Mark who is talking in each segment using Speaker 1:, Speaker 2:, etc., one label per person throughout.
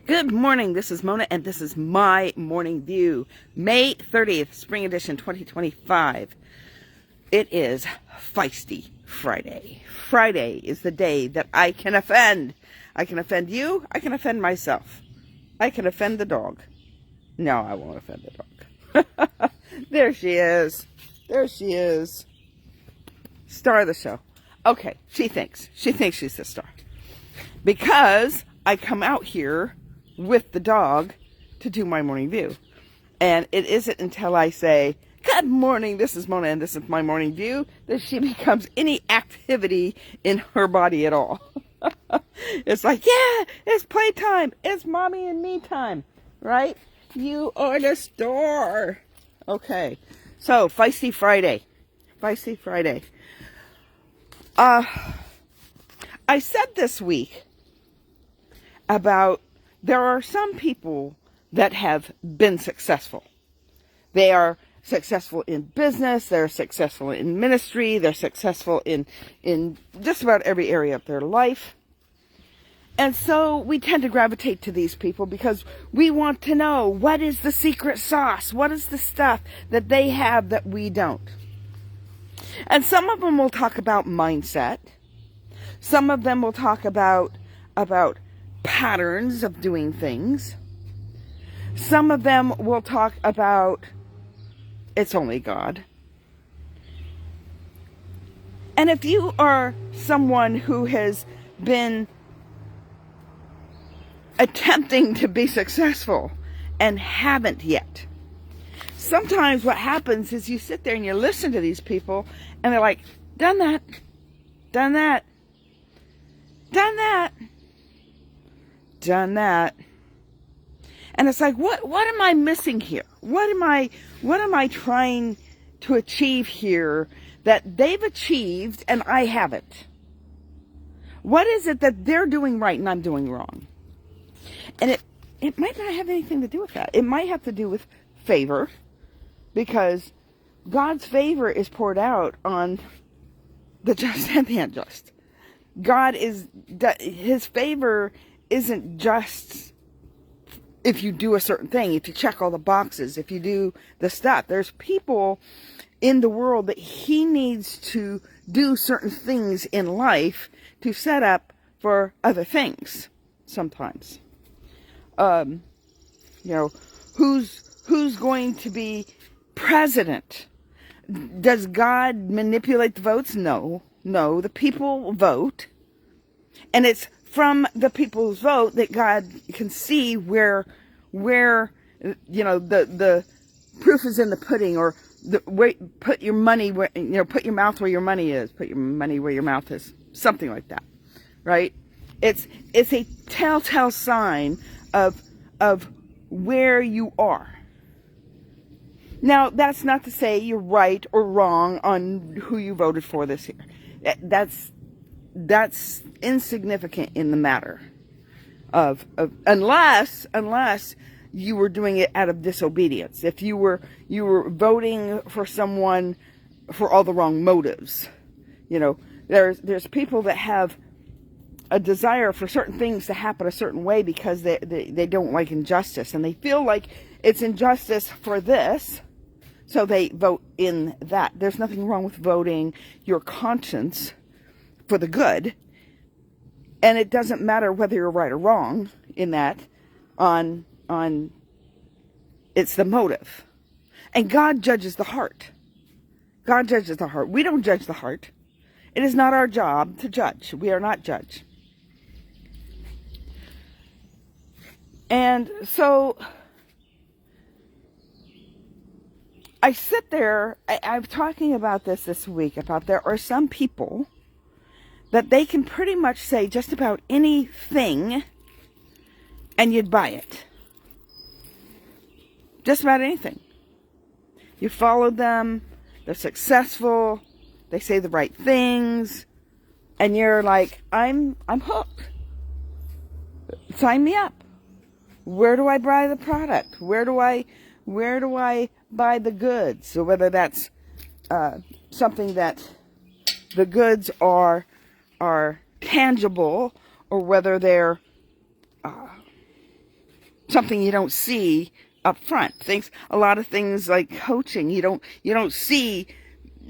Speaker 1: Good morning, this is Mona, and this is my morning view. May 30th, Spring Edition 2025. It is Fiesty Friday. Friday is the day that I can offend. I can offend you, I can offend myself. I can offend the dog. No, I won't offend the dog. There she is. There she is. Star of the show. Okay, she thinks she's the star. Because I come out here with the dog to do my morning view. And it isn't until I say, good morning, this is Mona and this is my morning view, that she becomes any activity in her body at all. It's like, yeah, it's playtime. It's mommy and me time, right? You are the star. Okay, so Feisty Friday. Feisty Friday. I said this week about there are some people that have been successful. They are successful in business, they're successful in ministry, they're successful in just about every area of their life. And so we tend to gravitate to these people because we want to know what is the secret sauce, what is the stuff that they have that we don't. And some of them will talk about mindset. Some of them will talk about patterns of doing things. Some of them will talk about it's only God. And if you are someone who has been attempting to be successful and haven't yet, sometimes what happens is you sit there and you listen to these people and they're like, done that, done that, done that, done that. And it's like, what am I missing here? What am I trying to achieve here that they've achieved and I haven't? What is it that they're doing right and I'm doing wrong? And it might not have anything to do with that. It might have to do with favor, because God's favor is poured out on the just and the unjust. His favor isn't just if you do a certain thing, if you check all the boxes, if you do the stuff. There's people in the world that he needs to do certain things in life to set up for other things sometimes. Who's going to be president? Does God manipulate the votes? No, the people vote. And it's from the people's vote that God can see where the proof is in the pudding, or put your money where, put your mouth where your money is, put your money where your mouth is, something like that, right? It's a telltale sign of where you are. Now, that's not to say you're right or wrong on who you voted for this year. That's insignificant in the matter of unless you were doing it out of disobedience. If you were voting for someone for all the wrong motives, there's people that have a desire for certain things to happen a certain way because they don't like injustice, and they feel like it's injustice for this, so they vote in that. There's nothing wrong with voting your conscience for the good, and it doesn't matter whether you're right or wrong in that. On it's the motive, and God judges the heart. God judges the heart. We don't judge the heart. It is not our job to judge. We are not judge. And so I sit there, I'm talking about this week, about there are some people that they can pretty much say just about anything and you'd buy it. Just about anything. You follow them, they're successful, they say the right things, and you're like, I'm hooked. Sign me up. Where do I buy the product? Where do I buy the goods? So whether that's something that the goods are tangible, or whether they're something you don't see up front. A lot of things like coaching, you don't see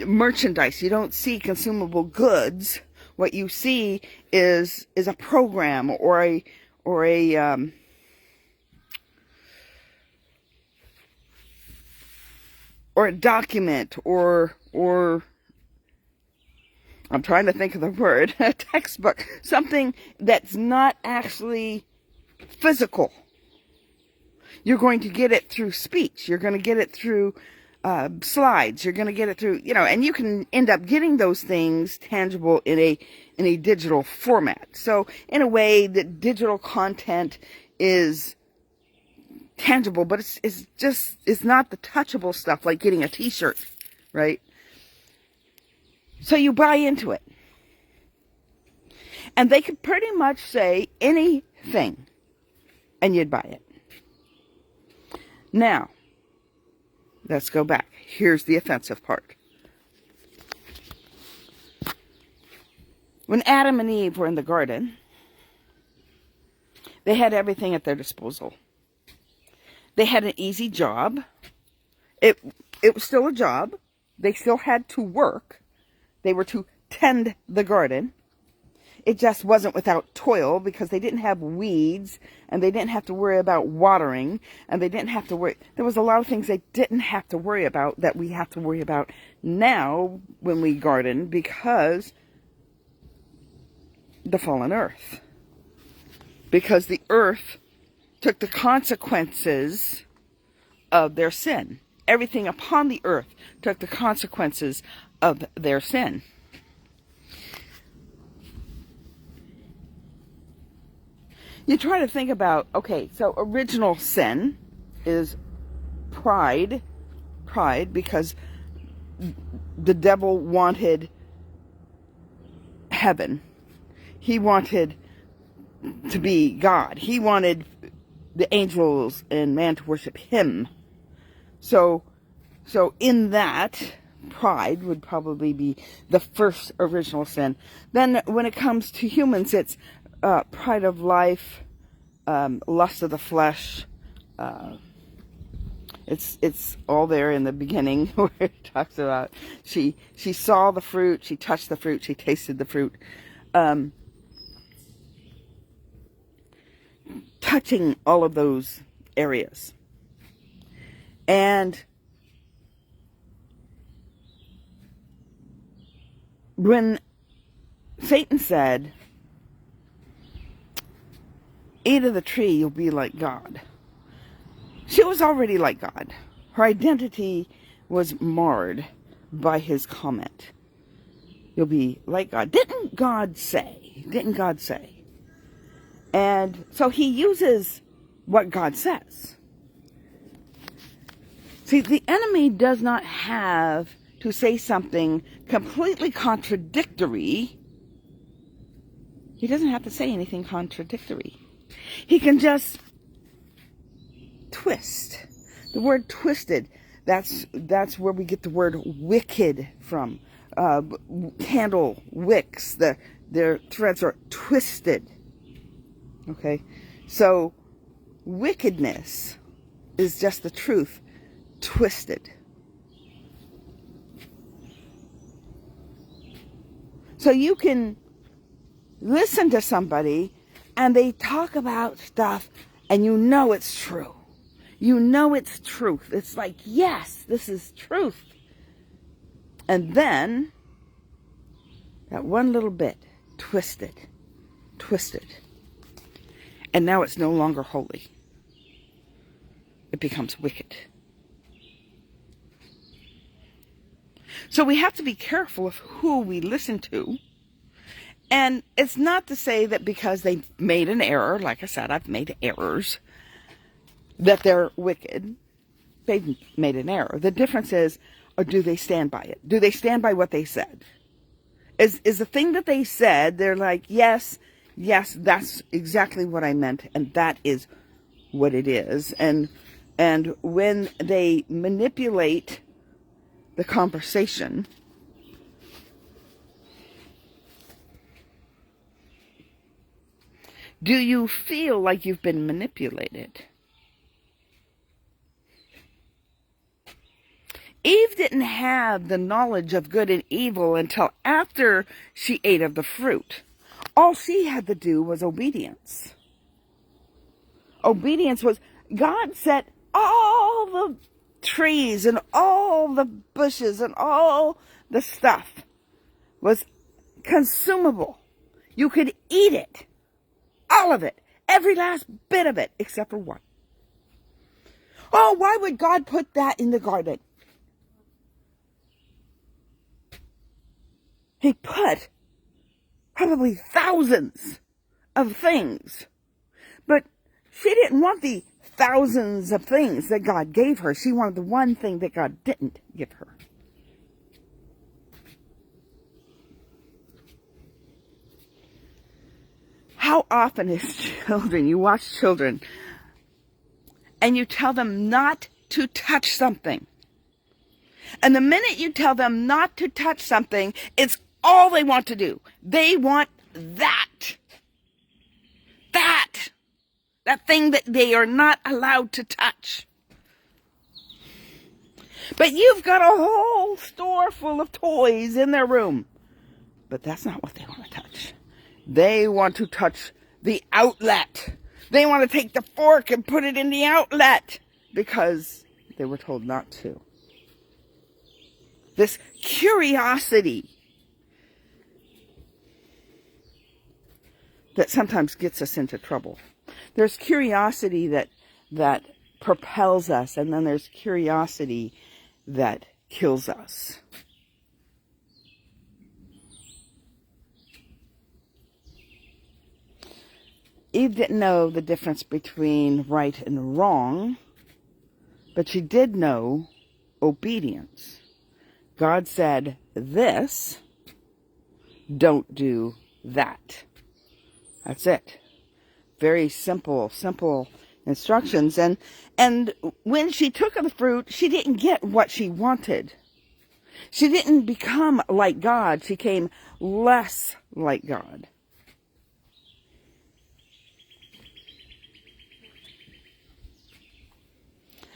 Speaker 1: merchandise, you don't see consumable goods. What you see is a program or a document or I'm trying to think of the word, a textbook, something that's not actually physical. You're going to get it through speech. You're going to get it through slides. You're going to get it through, and you can end up getting those things tangible in a digital format. So in a way, the digital content is tangible, but it's not the touchable stuff like getting a t-shirt, right? So you buy into it. And they could pretty much say anything and you'd buy it. Now, let's go back. Here's the offensive part. When Adam and Eve were in the garden, they had everything at their disposal. They had an easy job. It was still a job. They still had to work. They were to tend the garden. It just wasn't without toil because they didn't have weeds and they didn't have to worry about watering and they didn't have to worry. There was a lot of things they didn't have to worry about that we have to worry about now when we garden because the fallen earth. Because the earth took the consequences of their sin. Everything upon the earth took the consequences of their sin. You try to think about, okay, so original sin is pride. Pride because the devil wanted heaven. He wanted to be God. He wanted the angels and man to worship him. So in that, pride would probably be the first original sin. Then when it comes to humans, it's pride of life, lust of the flesh. It's all there in the beginning where it talks about she saw the fruit, she touched the fruit, she tasted the fruit. Touching all of those areas. And when Satan said, eat of the tree, you'll be like God. She was already like God. Her identity was marred by his comment. You'll be like God. Didn't God say? And so he uses what God says. See, the enemy does not have to say something completely contradictory. He doesn't have to say anything contradictory. He can just twist. The word twisted, that's where we get the word wicked from. Candle wicks, their threads are twisted. Okay, so wickedness is just the truth twisted. So you can listen to somebody and they talk about stuff and you know it's true. You know it's truth. It's like, yes, this is truth. And then that one little bit twisted. And now it's no longer holy. It becomes wicked. So we have to be careful of who we listen to. And it's not to say that because they made an error, like I said, I've made errors, that they're wicked. They've made an error. The difference is, or do they stand by it? Do they stand by what they said? Is the thing that they said, they're like, yes, that's exactly what I meant, and that is what it is. And when they manipulate the conversation, do you feel like you've been manipulated? Eve didn't have the knowledge of good and evil until after she ate of the fruit. All she had to do was obedience. Obedience was, God said all the trees and all the bushes and all the stuff was consumable. You could eat it. All of it. Every last bit of it, except for one. Oh, why would God put that in the garden? He put probably thousands of things. But she didn't want the thousands of things that God gave her. She wanted the one thing that God didn't give her. How often as children, you watch children, and you tell them not to touch something. And the minute you tell them not to touch something, it's all they want to do. They want that. That thing that they are not allowed to touch. But you've got a whole store full of toys in their room. But that's not what they want to touch. They want to touch the outlet. They want to take the fork and put it in the outlet because they were told not to. This curiosity that sometimes gets us into trouble. There's curiosity that propels us, and then there's curiosity that kills us. Eve didn't know the difference between right and wrong, but she did know obedience. God said this, don't do that. That's it. Very simple instructions. And when she took of the fruit, she didn't get what she wanted. She didn't become like God. She came less like God.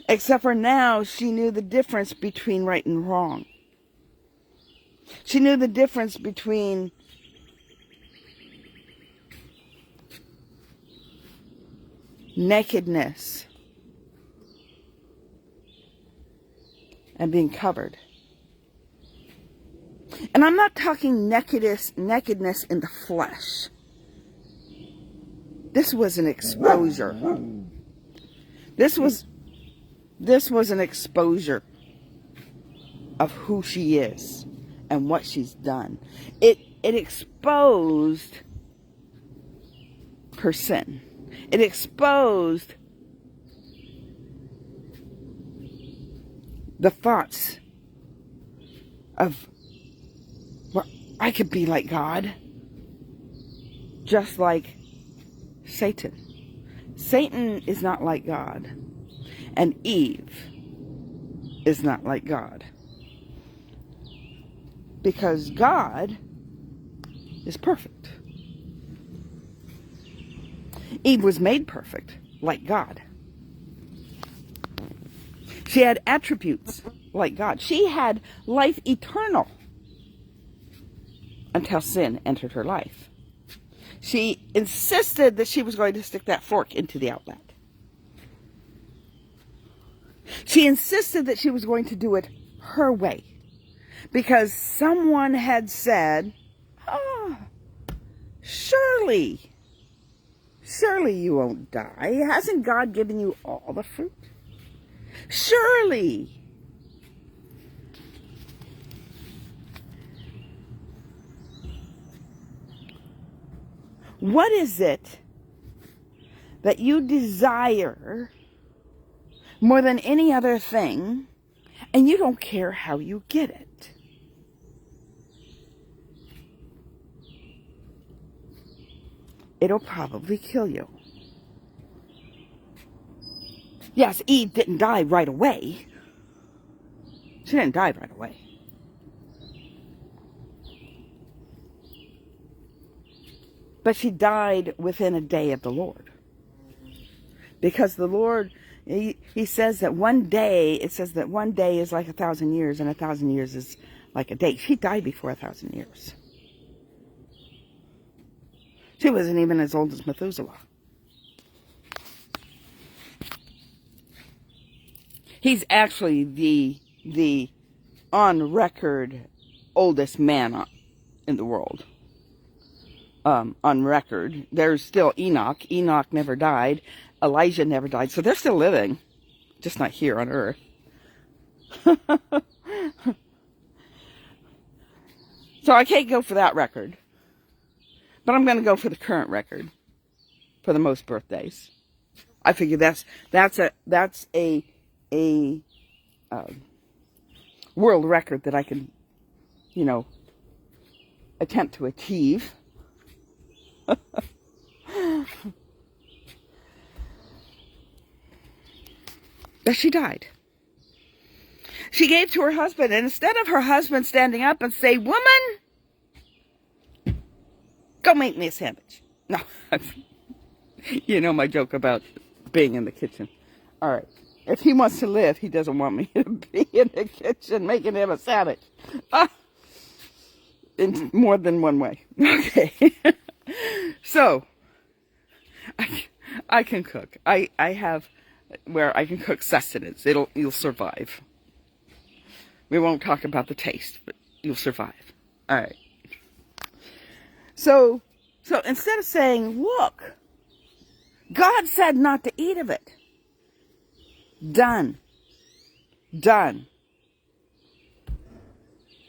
Speaker 1: Except for now, she knew the difference between right and wrong. She knew the difference between nakedness and being covered. And I'm not talking nakedness in the flesh. This was an exposure. This was an exposure of who she is and what she's done. It exposed her sin. It exposed the thoughts of, well, I could be like God, just like Satan. Satan is not like God, and Eve is not like God, because God is perfect. Eve was made perfect, like God. She had attributes like God. She had life eternal until sin entered her life. She insisted that she was going to stick that fork into the outlet. She insisted that she was going to do it her way, because someone had said, oh, surely you won't die. Hasn't God given you all the fruit? Surely. What is it that you desire more than any other thing, and you don't care how you get it? It'll probably kill you. Yes, Eve didn't die right away. She didn't die right away. But she died within a day of the Lord. Because the Lord He says that one day, it says that one day is like 1,000 years, and 1,000 years is like a day. She died before 1,000 years. She wasn't even as old as Methuselah. He's actually the on record oldest man in the world. On record. There's still Enoch. Enoch never died. Elijah never died. So they're still living. Just not here on earth. So I can't go for that record. But I'm going to go for the current record. For the most birthdays. I figure that's a world record that I can, attempt to achieve. But she died. She gave to her husband, and instead of her husband standing up and say, "Woman, go make me a sandwich." No, you know my joke about being in the kitchen. All right. If he wants to live, he doesn't want me to be in the kitchen making him a sandwich. In more than one way. Okay. So, I can cook. I have where I can cook sustenance. You'll survive. We won't talk about the taste, but you'll survive. All right. So instead of saying, "Look, God said not to eat of it." Done. The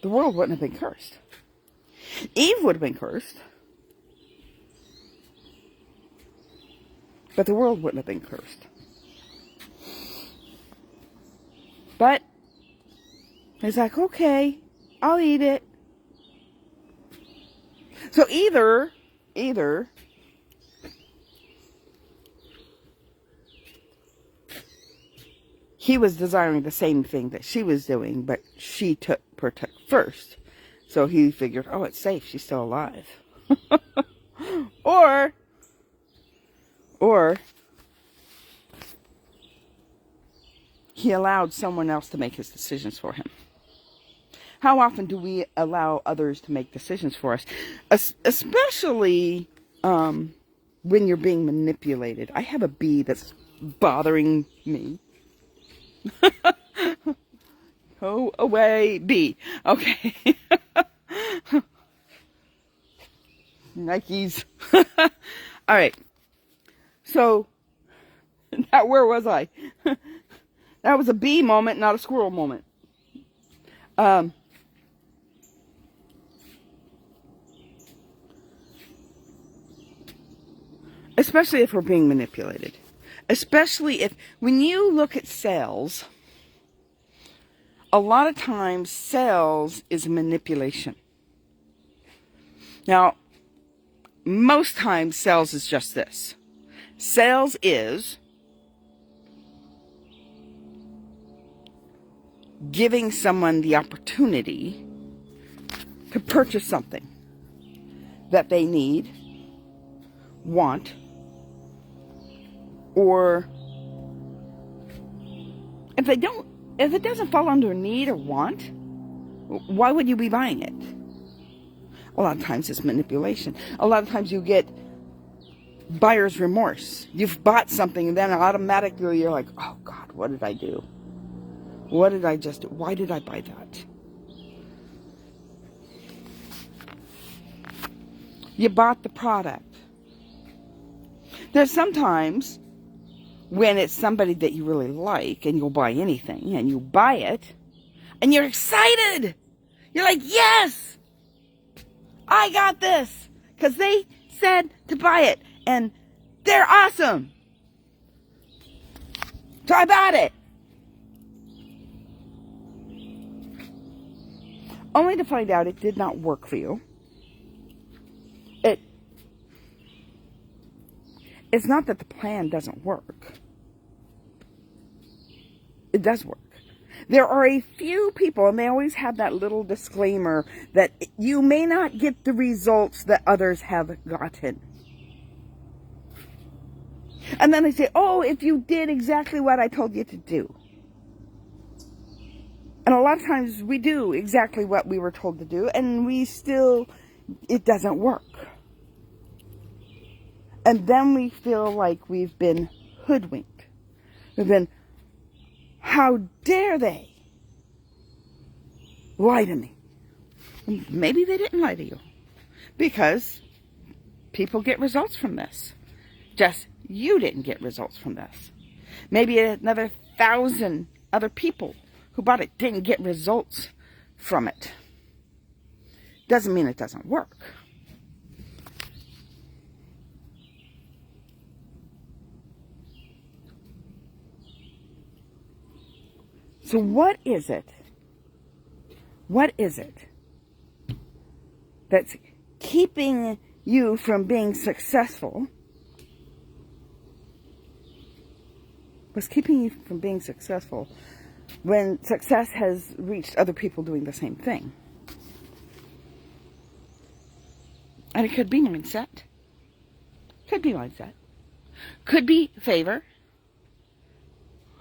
Speaker 1: world wouldn't have been cursed. Eve would have been cursed. But the world wouldn't have been cursed. But he's like, "Okay, I'll eat it." So either he was desiring the same thing that she was doing, but she took first. So he figured, "Oh, it's safe. She's still alive." Or he allowed someone else to make his decisions for him. How often do we allow others to make decisions for us? Especially when you're being manipulated. I have a bee that's bothering me. Go away, bee. Okay. Nikes. All right. So, now where was I? That was a bee moment, not a squirrel moment. Especially if we're being manipulated. Especially when you look at sales, a lot of times sales is manipulation. Now, most times sales is just this. Sales is giving someone the opportunity to purchase something that they need, want, or if it doesn't fall under need or want, why would you be buying it? A lot of times it's manipulation. A lot of times you get buyer's remorse. You've bought something and then automatically you're like, "Oh God, what did I do? What did I just do? Why did I buy that?" You bought the product. There's sometimes when it's somebody that you really like and you'll buy anything and you buy it and you're excited. You're like, "Yes, I got this," because they said to buy it and they're awesome. So I bought it. Only to find out it did not work for you. It's not that the plan doesn't work. It does work. There are a few people, and they always have that little disclaimer that you may not get the results that others have gotten. And then they say, oh, if you did exactly what I told you to do. And a lot of times we do exactly what we were told to do, and it doesn't work. And then we feel like we've been hoodwinked. We've been, how dare they lie to me? And maybe they didn't lie to you. Because people get results from this. Just you didn't get results from this. Maybe another 1,000 other people who bought it didn't get results from it. Doesn't mean it doesn't work. So what is it? What is it that's keeping you from being successful? What's keeping you from being successful when success has reached other people doing the same thing? And it could be mindset. Could be mindset. Could be favor.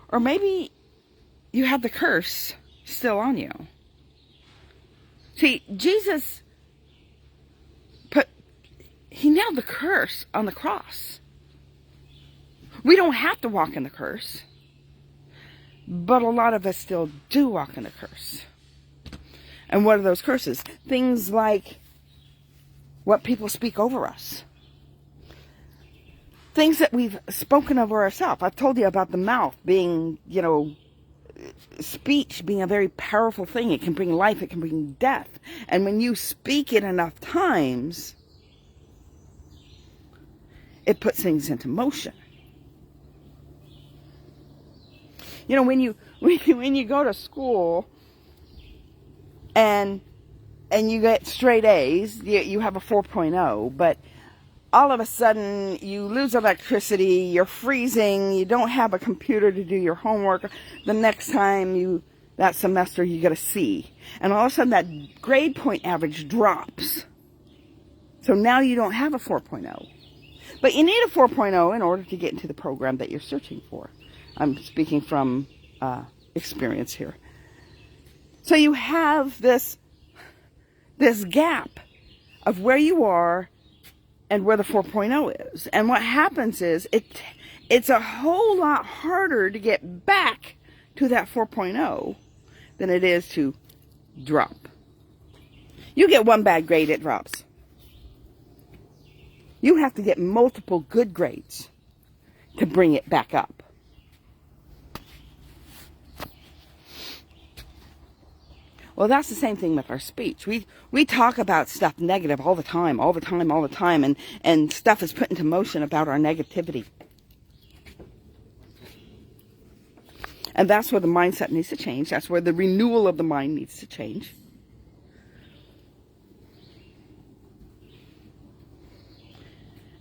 Speaker 1: Or maybe you have the curse still on you. See, Jesus he nailed the curse on the cross. We don't have to walk in the curse. But a lot of us still do walk in the curse. And what are those curses? Things like what people speak over us. Things that we've spoken over ourselves. I've told you about the mouth being, speech being a very powerful thing. It can bring life, it can bring death. And when you speak it enough times, it puts things into motion. When you go to school and you get straight A's, you have a 4.0, but all of a sudden you lose electricity, you're freezing, you don't have a computer to do your homework. The next time that semester you get a C. And all of a sudden that grade point average drops. So now you don't have a 4.0. But you need a 4.0 in order to get into the program that you're searching for. I'm speaking from experience here. So you have this gap of where you are and where the 4.0 is. And what happens is it's a whole lot harder to get back to that 4.0 than it is to drop. You get one bad grade, it drops. You have to get multiple good grades to bring it back up. Well, that's the same thing with our speech. We talk about stuff negative all the time, and stuff is put into motion about our negativity. And that's where the mindset needs to change. That's where the renewal of the mind needs to change.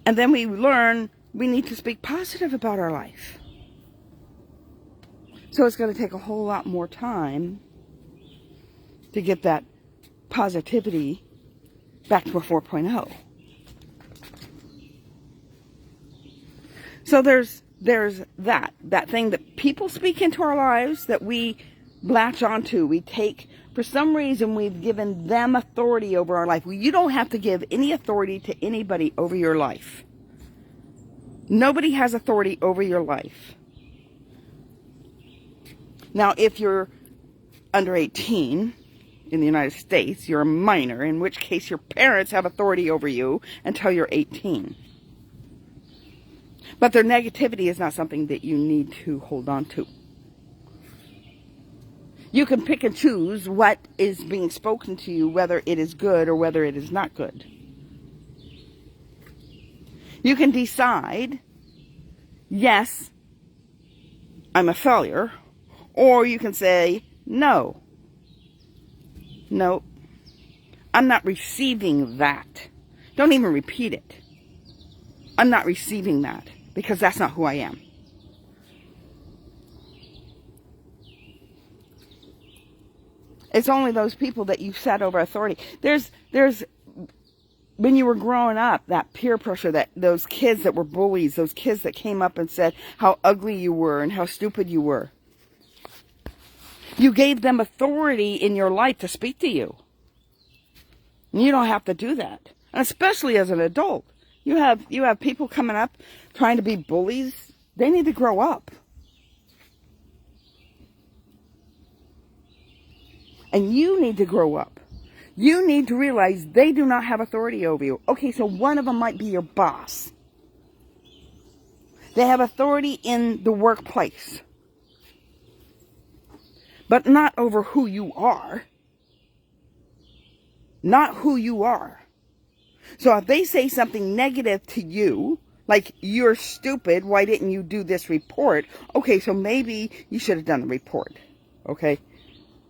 Speaker 1: And then we learn we need to speak positive about our life. So it's going to take a whole lot more time to get that positivity back to a 4.0. So there's that thing that people speak into our lives that we latch onto. We take, for some reason, we've given them authority over our life. Well, you don't have to give any authority to anybody over your life. Nobody has authority over your life. Now, if you're under 18 in the United States, you're a minor, in which case your parents have authority over you until you're 18. But their negativity is not something that you need to hold on to. You can pick and choose what is being spoken to you, whether it is good or whether it is not good. You can decide, yes, I'm a failure, or you can say, no, I'm not receiving that. Don't even repeat it. I'm not receiving that because that's not who I am. It's only those people that you set over authority. There's when you were growing up, that peer pressure, that those kids that were bullies, those kids that came up and said how ugly you were and how stupid you were. You gave them authority in your life to speak to you. You don't have to do that. And especially as an adult. You have people coming up trying to be bullies. They need to grow up. And you need to grow up. You need to realize they do not have authority over you. Okay, so one of them might be your boss. They have authority in the workplace. But not over who you are. Not who you are. So if they say something negative to you, like you're stupid, why didn't you do this report? Okay, so maybe you should have done the report. Okay?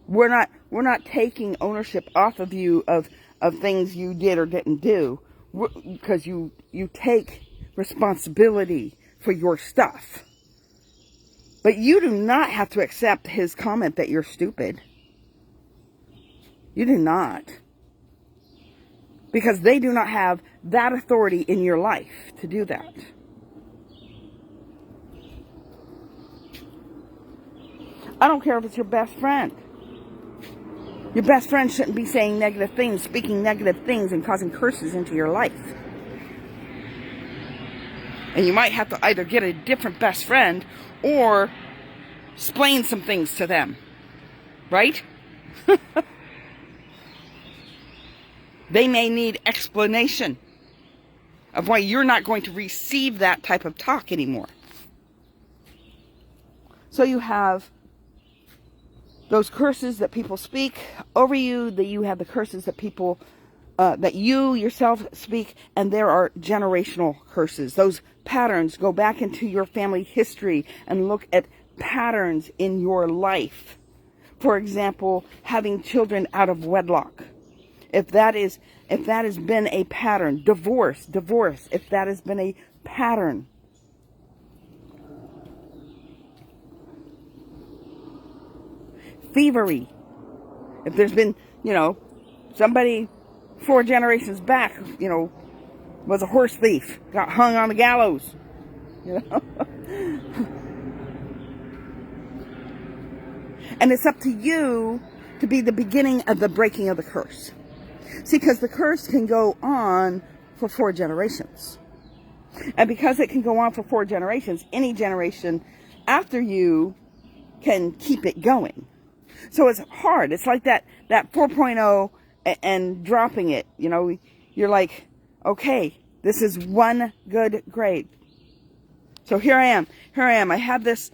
Speaker 1: We're not taking ownership off of you of things you did or didn't do, because you take responsibility for your stuff. But you do not have to accept his comment that you're stupid. You do not. Because they do not have that authority in your life to do that. I don't care if it's your best friend. Your best friend shouldn't be saying negative things, speaking negative things, and causing curses into your life. And you might have to either get a different best friend or explain some things to them. Right? They may need explanation of why you're not going to receive that type of talk anymore. So you have those curses that people speak over you, that you have the curses that people, that you yourself speak, and there are generational curses. Those patterns, go back into your family history and look at patterns in your life. For example, having children out of wedlock. If that has been a pattern, divorce, if that has been a pattern. Thievery. If there's been, somebody 4 generations back, was a horse thief, got hung on the gallows, And it's up to you to be the beginning of the breaking of the curse. See, because the curse can go on for 4 generations. And because it can go on for 4 generations, any generation after you can keep it going. So it's hard. It's like that 4.0 and dropping it. You're like, okay, this is 1 good grade. So here I am. I have this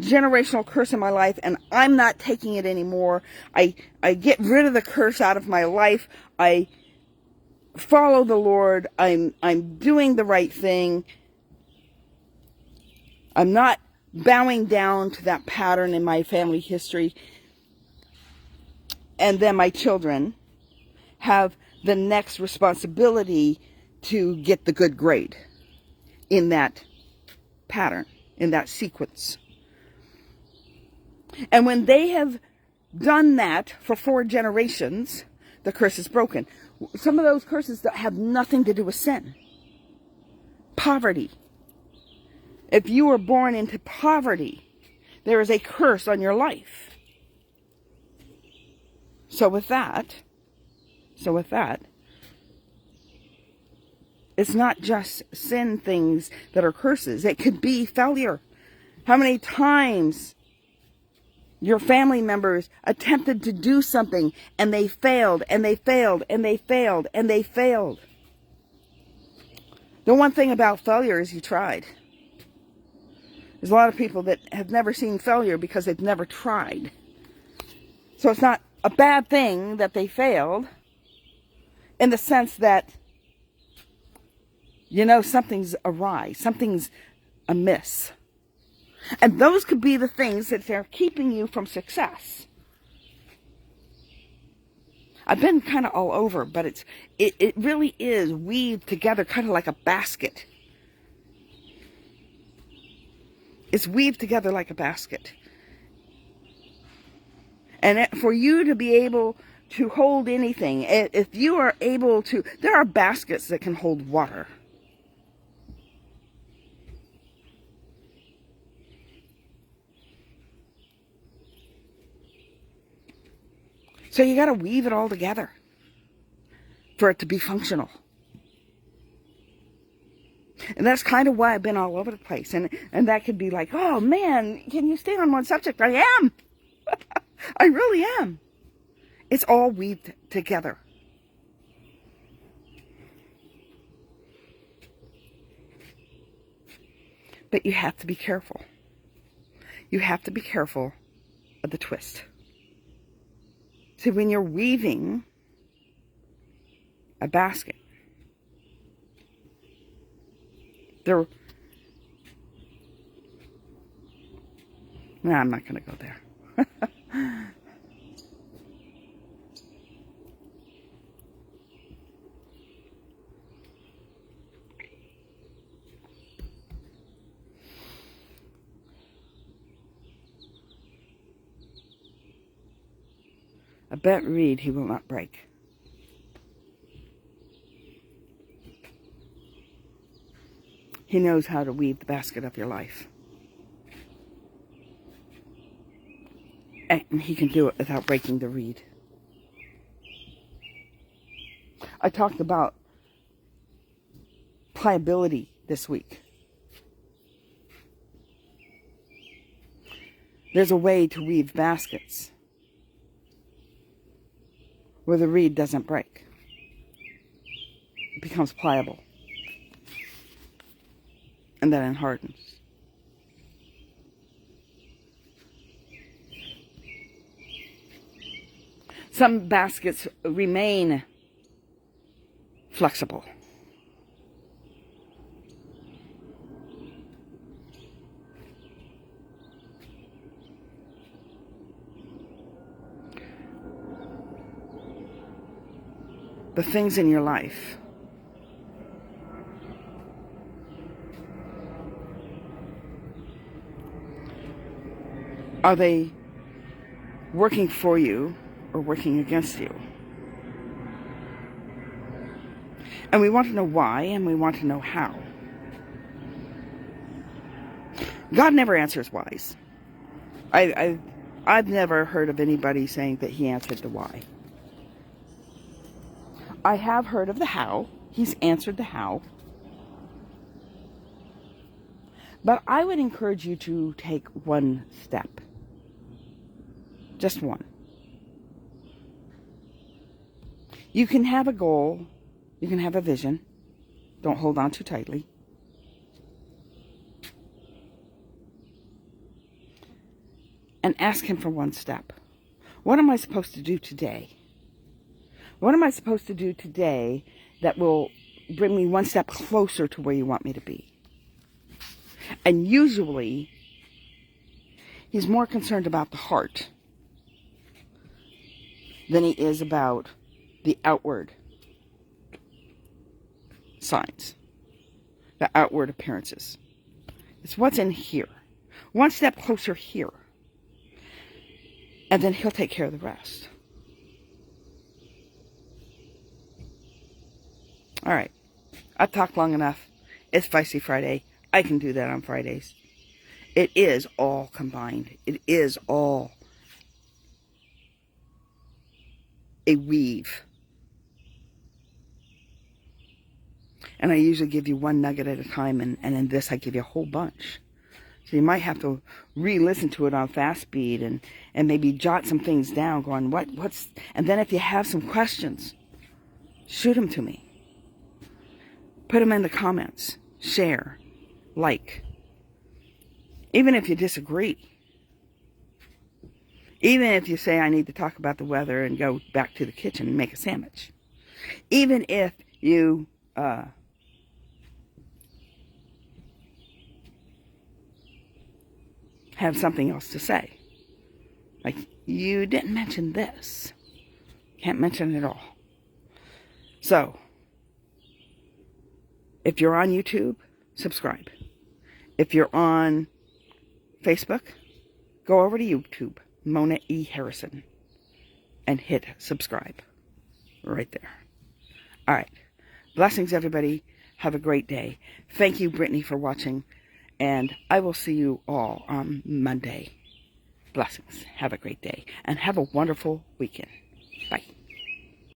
Speaker 1: generational curse in my life, and I'm not taking it anymore. I get rid of the curse out of my life. I follow the Lord. I'm doing the right thing. I'm not bowing down to that pattern in my family history. And then my children have the next responsibility to get the good grade in that pattern, in that sequence. And when they have done that for 4 generations, the curse is broken. Some of those curses that have nothing to do with sin. Poverty. If you were born into poverty, there is a curse on your life. So with that, it's not just sin things that are curses. It could be failure. How many times your family members attempted to do something and they failed, and they failed, and they failed, and they failed. The one thing about failure is you tried. There's a lot of people that have never seen failure because they've never tried. So it's not a bad thing that they failed, in the sense that, something's awry, something's amiss. And those could be the things that are keeping you from success. I've been kind of all over, but it really is weaved together kind of like a basket. It's weaved together like a basket. And for you to be able to hold anything. If you are able to, there are baskets that can hold water. So you got to weave it all together for it to be functional. And that's kind of why I've been all over the place. And that could be like, oh man, can you stay on one subject? I am. I really am. It's all weaved together. But you have to be careful. You have to be careful of the twist. See, when you're weaving a basket, no, I'm not going to go there. A bent reed he will not break. He knows how to weave the basket of your life. And he can do it without breaking the reed. I talked about pliability this week. There's a way to weave baskets where the reed doesn't break. It becomes pliable. And then it hardens. Some baskets remain flexible. The things in your life are they working for you or working against you? And we want to know why, and we want to know how. God never answers whys. I've never heard of anybody saying that he answered the why. I have heard of the how. He's answered the how. But I would encourage you to take one step. Just one. You can have a goal. You can have a vision. Don't hold on too tightly. And ask him for one step. What am I supposed to do today? What am I supposed to do today that will bring me one step closer to where you want me to be? And usually, he's more concerned about the heart than he is about the outward signs, the outward appearances. It's what's in here. One step closer here. And then he'll take care of the rest. All right. I've talked long enough. It's Fiesty Friday. I can do that on Fridays. It is all combined. It is all a weave. And I usually give you one nugget at a time, and in this I give you a whole bunch. So you might have to re-listen to it on fast speed and maybe jot some things down going, what's... And then if you have some questions, shoot them to me. Put them in the comments. Share. Like. Even if you disagree. Even if you say, I need to talk about the weather and go back to the kitchen and make a sandwich. Even if you... have something else to say. Like, you didn't mention this. Can't mention it all. So, if you're on YouTube, subscribe. If you're on Facebook, go over to YouTube, Mona E. Harrison, and hit subscribe right there. All right. Blessings, everybody. Have a great day. Thank you, Brittany, for watching. And I will see you all on Monday. Blessings. Have a great day. And have a wonderful weekend. Bye.